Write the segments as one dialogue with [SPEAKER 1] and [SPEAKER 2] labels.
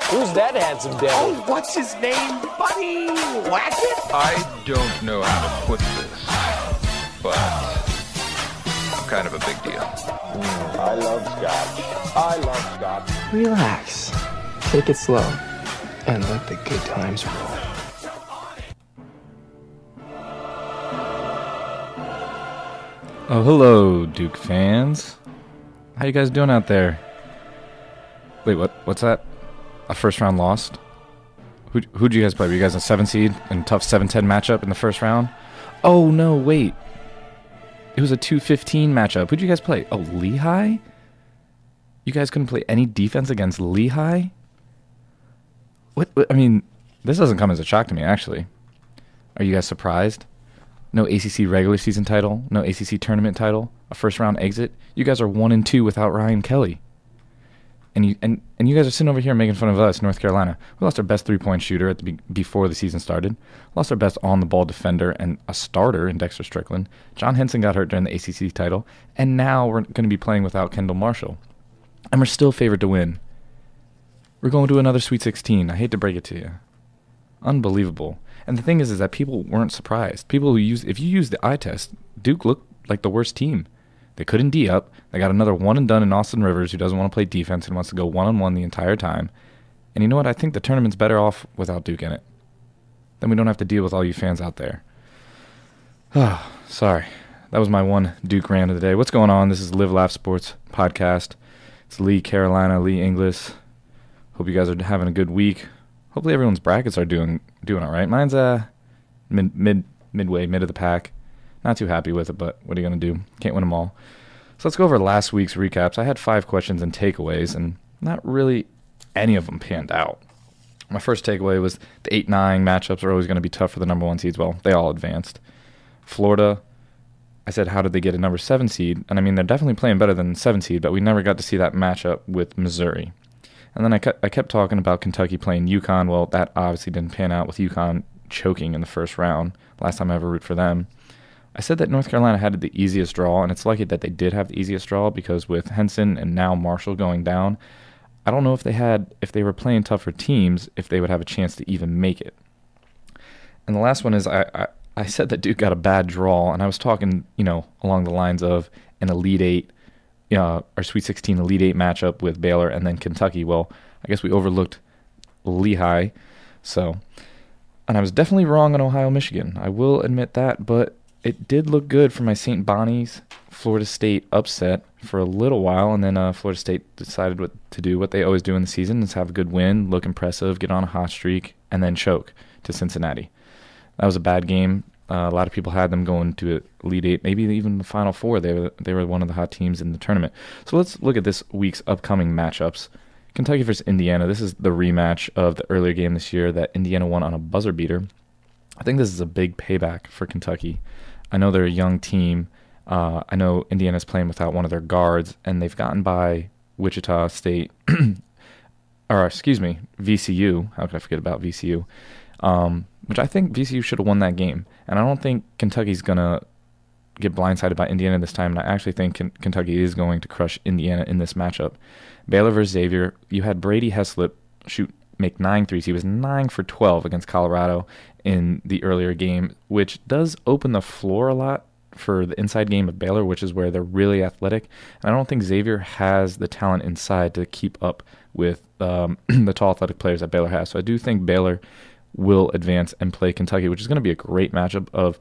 [SPEAKER 1] Who's that handsome Danny?
[SPEAKER 2] Oh, what's his name, buddy? Wackett?
[SPEAKER 3] I don't know how to put this, but kind of a big deal.
[SPEAKER 1] I love scotch. I love scotch.
[SPEAKER 4] Relax. Take it slow. And let the good times roll.
[SPEAKER 5] Oh, hello, Duke fans. How you guys doing out there? Wait, what's that? A first round lost? Who'd you guys play? Were you guys a 7 seed in a tough 7-10 matchup in the first round? Oh, no, wait. It was a 2-15 matchup. Who'd you guys play? Oh, Lehigh? You guys couldn't play any defense against Lehigh? What? I mean, this doesn't come as a shock to me, actually. Are you guys surprised? No ACC regular season title, no ACC tournament title, a first round exit. You guys are 1-2 without Ryan Kelly. And you guys are sitting over here making fun of us, North Carolina. We lost our best 3-point shooter before the season started. Lost our best on-the-ball defender and a starter in Dexter Strickland. John Henson got hurt during the ACC title. And now we're going to be playing without Kendall Marshall. And we're still favored to win. We're going to another Sweet 16. I hate to break it to you. Unbelievable. And the thing is that people weren't surprised. People if you use the eye test, Duke looked like the worst team. They couldn't D up. They got another one and done in Austin Rivers, who doesn't want to play defense and wants to go one-on-one the entire time. And you know what? I think the tournament's better off without Duke in it. Then we don't have to deal with all you fans out there. Sorry. That was my one Duke rant of the day. What's going on? This is Live.Laugh.Sports podcast. It's Lee Carolina, Lee Inglis. Hope you guys are having a good week. Hopefully everyone's brackets are doing all right. Mine's midway, mid of the pack. Not too happy with it, but what are you going to do? Can't win them all. So let's go over last week's recaps. I had 5 questions and takeaways, and not really any of them panned out. My first takeaway was the 8-9 matchups are always going to be tough for the number 1 seeds. Well, they all advanced. Florida, I said, how did they get a number 7 seed? And I mean, they're definitely playing better than 7 seed, but we never got to see that matchup with Missouri. And then I kept talking about Kentucky playing UConn. Well, that obviously didn't pan out with UConn choking in the first round. Last time I ever root for them. I said that North Carolina had the easiest draw, and it's lucky that they did have the easiest draw because with Henson and now Marshall going down, I don't know if they were playing tougher teams, if they would have a chance to even make it. And the last one is I said that Duke got a bad draw, and I was talking, along the lines of an Elite 8, our Sweet 16 Elite 8 matchup with Baylor and then Kentucky. Well, I guess we overlooked Lehigh, and I was definitely wrong on Ohio, Michigan. I will admit that, but it did look good for my St. Bonnie's Florida State upset for a little while, and then Florida State decided to do what they always do in the season, is have a good win, look impressive, get on a hot streak, and then choke to Cincinnati. That was a bad game. A lot of people had them going to Elite 8, maybe even the Final Four. They were one of the hot teams in the tournament. So let's look at this week's upcoming matchups. Kentucky versus Indiana. This is the rematch of the earlier game this year that Indiana won on a buzzer beater. I think this is a big payback for Kentucky. I know they're a young team. I know Indiana's playing without one of their guards, and they've gotten by Wichita State, VCU. How could I forget about VCU? Which I think VCU should have won that game. And I don't think Kentucky's going to get blindsided by Indiana this time, and I actually think Kentucky is going to crush Indiana in this matchup. Baylor versus Xavier, you had Brady Heslip make 9 threes. He was 9 for 12 against Colorado in the earlier game, which does open the floor a lot for the inside game of Baylor, which is where they're really athletic. And I don't think Xavier has the talent inside to keep up with the tall athletic players that Baylor has. So I do think Baylor will advance and play Kentucky, which is going to be a great matchup of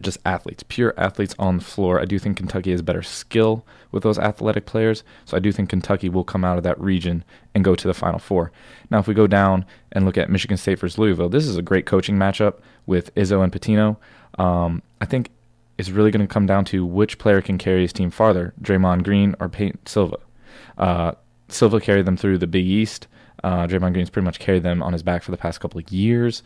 [SPEAKER 5] just athletes, pure athletes on the floor. I do think Kentucky has better skill with those athletic players, so I do think Kentucky will come out of that region and go to the Final Four. Now, if we go down and look at Michigan State versus Louisville, this is a great coaching matchup with Izzo and Pitino. I think it's really going to come down to which player can carry his team farther, Draymond Green or Peyton Silva. Silva carried them through the Big East. Draymond Green's pretty much carried them on his back for the past couple of years.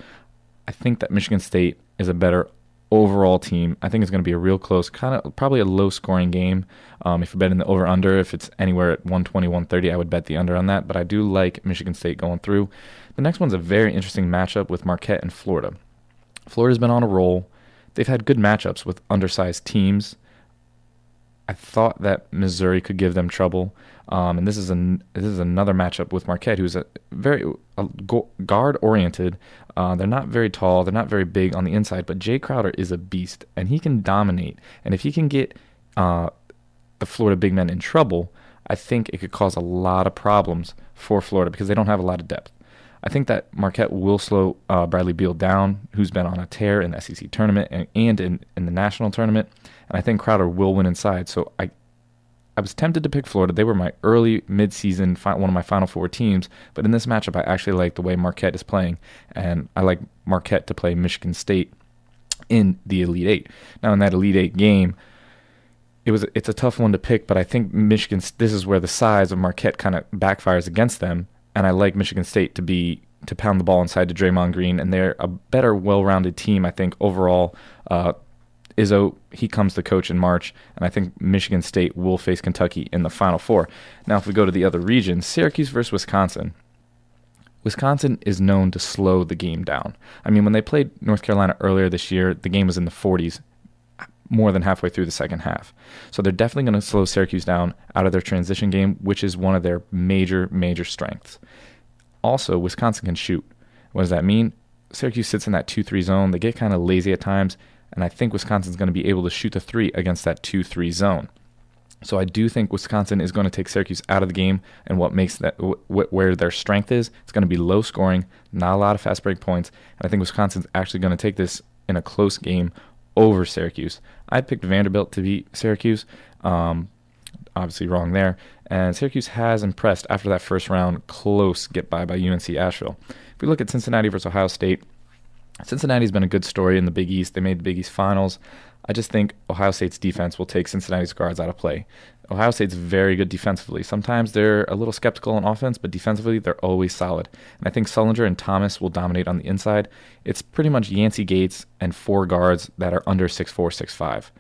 [SPEAKER 5] I think that Michigan State is a better overall team. I think it's going to be a real close, probably a low-scoring game. If you're betting the over-under, if it's anywhere at 120, 130, I would bet the under on that. But I do like Michigan State going through. The next one's a very interesting matchup with Marquette and Florida. Florida's been on a roll. They've had good matchups with undersized teams. I thought that Missouri could give them trouble. And this is another matchup with Marquette, who's a very guard-oriented. They're not very tall. They're not very big on the inside, but Jay Crowder is a beast, and he can dominate. And if he can get the Florida big men in trouble, I think it could cause a lot of problems for Florida because they don't have a lot of depth. I think that Marquette will slow Bradley Beal down, who's been on a tear in the SEC tournament and in the national tournament. And I think Crowder will win inside. So I was tempted to pick Florida. They were my early mid-season, one of my Final Four teams. But in this matchup, I actually like the way Marquette is playing. And I like Marquette to play Michigan State in the Elite Eight. Now, in that Elite Eight game, it's a tough one to pick, but I think this is where the size of Marquette kind of backfires against them. And I like Michigan State to pound the ball inside to Draymond Green, and they're a better, well-rounded team, I think, overall. Izzo, he comes to coach in March, and I think Michigan State will face Kentucky in the Final Four. Now, if we go to the other regions, Syracuse versus Wisconsin. Wisconsin is known to slow the game down. I mean, when they played North Carolina earlier this year, the game was in the 40s, more than halfway through the second half. So they're definitely going to slow Syracuse down out of their transition game, which is one of their major, major strengths. Also, Wisconsin can shoot. What does that mean? Syracuse sits in that 2-3 zone. They get kind of lazy at times, and I think Wisconsin's going to be able to shoot the 3 against that 2-3 zone. So I do think Wisconsin is going to take Syracuse out of the game, and what makes that where their strength is, it's going to be low scoring, not a lot of fast break points, and I think Wisconsin's actually going to take this in a close game over Syracuse. I picked Vanderbilt to beat Syracuse. Obviously wrong there. And Syracuse has impressed after that first round close get by UNC Asheville. If we look at Cincinnati versus Ohio State, Cincinnati's been a good story in the Big East. They made the Big East Finals. I just think Ohio State's defense will take Cincinnati's guards out of play. Ohio State's very good defensively. Sometimes they're a little skeptical on offense, but defensively they're always solid. And I think Sullinger and Thomas will dominate on the inside. It's pretty much Yancey Gates and 4 guards that are under 6'4",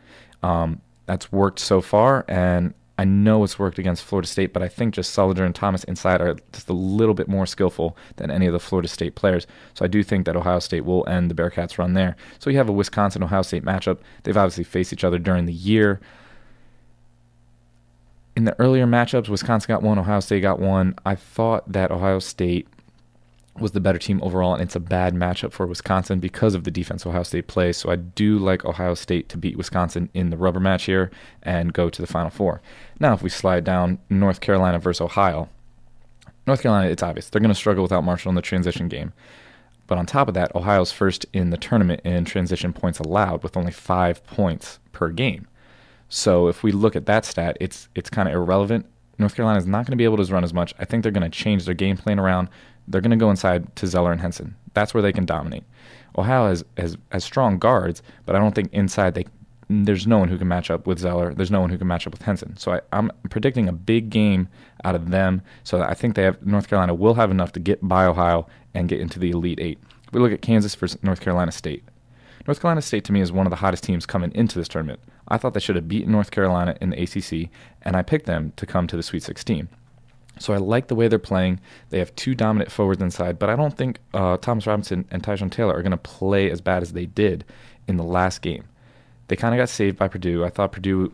[SPEAKER 5] 6'5". That's worked so far, and I know it's worked against Florida State, but I think just Sullinger and Thomas inside are just a little bit more skillful than any of the Florida State players. So I do think that Ohio State will end the Bearcats' run there. So you have a Wisconsin-Ohio State matchup. They've obviously faced each other during the year. In the earlier matchups, Wisconsin got 1, Ohio State got 1. I thought that Ohio State was the better team overall, and it's a bad matchup for Wisconsin because of the defense Ohio State plays. So I do like Ohio State to beat Wisconsin in the rubber match here and go to the Final Four. Now, if we slide down, North Carolina versus Ohio. North Carolina, it's obvious. They're going to struggle without Marshall in the transition game. But on top of that, Ohio's first in the tournament in transition points allowed with only 5 points per game. So if we look at that stat, it's kind of irrelevant. North Carolina is not going to be able to run as much. I think they're going to change their game plan around. They're going to go inside to Zeller and Henson. That's where they can dominate. Ohio has strong guards, but I don't think inside there's no one who can match up with Zeller. There's no one who can match up with Henson. So I'm predicting a big game out of them. So I think North Carolina will have enough to get by Ohio and get into the Elite Eight. If we look at Kansas versus North Carolina State. North Carolina State, to me, is one of the hottest teams coming into this tournament. I thought they should have beaten North Carolina in the ACC, and I picked them to come to the Sweet 16. So I like the way they're playing. They have 2 dominant forwards inside, but I don't think Thomas Robinson and Tyjon Taylor are going to play as bad as they did in the last game. They kind of got saved by Purdue. I thought Purdue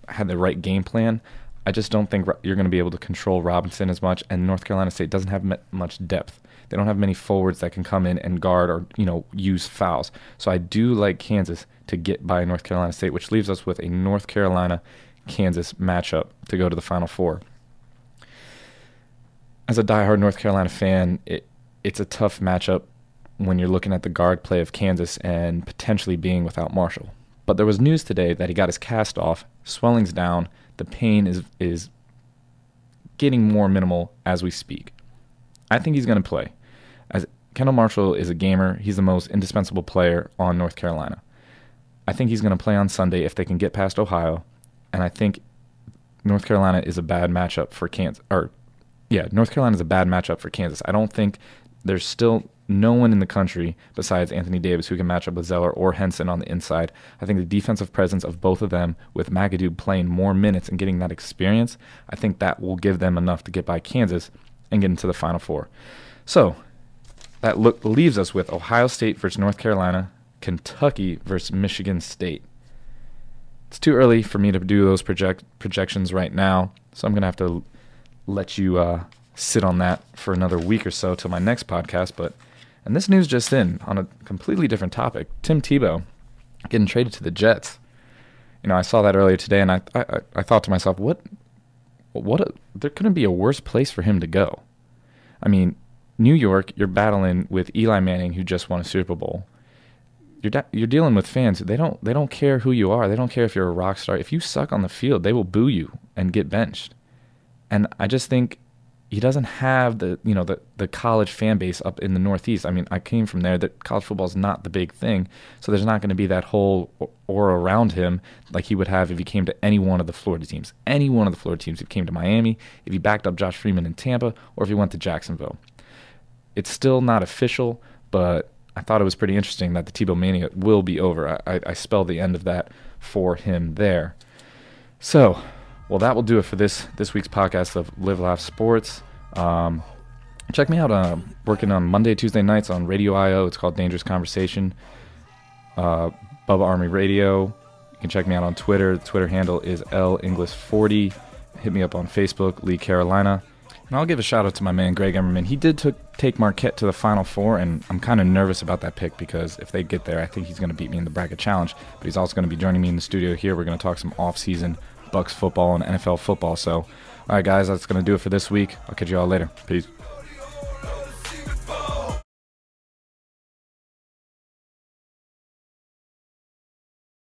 [SPEAKER 5] had the right game plan. I just don't think you're going to be able to control Robinson as much, and North Carolina State doesn't have much depth. They don't have many forwards that can come in and guard or use fouls. So I do like Kansas to get by North Carolina State, which leaves us with a North Carolina-Kansas matchup to go to the Final Four. As a diehard North Carolina fan, it's a tough matchup when you're looking at the guard play of Kansas and potentially being without Marshall. But there was news today that he got his cast off, swelling's down, the pain is getting more minimal as we speak. I think he's going to play. As Kendall Marshall is a gamer, he's the most indispensable player on North Carolina. I think he's going to play on Sunday if they can get past Ohio, and I think North Carolina is a bad matchup for Kansas. North Carolina is a bad matchup for Kansas. I don't think there's still no one in the country besides Anthony Davis who can match up with Zeller or Henson on the inside. I think the defensive presence of both of them, with McAdoo playing more minutes and getting that experience, I think that will give them enough to get by Kansas and get into the Final Four. So that leaves us with Ohio State versus North Carolina, Kentucky versus Michigan State. it's too early for me to do those projections right now, so I'm going to have to let you sit on that for another week or so till my next podcast. And this news just in on a completely different topic. Tim Tebow getting traded to the Jets. I saw that earlier today, and I thought to myself, there couldn't be a worse place for him to go. I mean, New York, you're battling with Eli Manning, who just won a Super Bowl. You're dealing with fans. They don't care who you are. They don't care if you're a rock star. If you suck on the field, they will boo you and get benched. And I just think he doesn't have the college fan base up in the Northeast. I mean, I came from there. That college football is not the big thing, so there's not going to be that whole aura around him like he would have if he came to any one of the Florida teams. Any one of the Florida teams. If he came to Miami, if he backed up Josh Freeman in Tampa, or if he went to Jacksonville. It's still not official, but I thought it was pretty interesting that the Tebow Mania will be over. I spelled the end of that for him there. So, well, that will do it for this week's podcast of Live.Laugh.Sports. Check me out working on Monday, Tuesday nights on Radio I.O. It's called Dangerous Conversation. Bubba Army Radio. You can check me out on Twitter. The Twitter handle is Inglis40. Hit me up on Facebook, Lee Carolina. And I'll give a shout out to my man Greg Emmerman. He did take Marquette to the Final Four, and I'm kind of nervous about that pick because if they get there, I think he's going to beat me in the bracket challenge. But he's also going to be joining me in the studio here. We're going to talk some off-season Bucks football and NFL football. So, all right, guys, that's going to do it for this week. I'll catch you all later. Peace.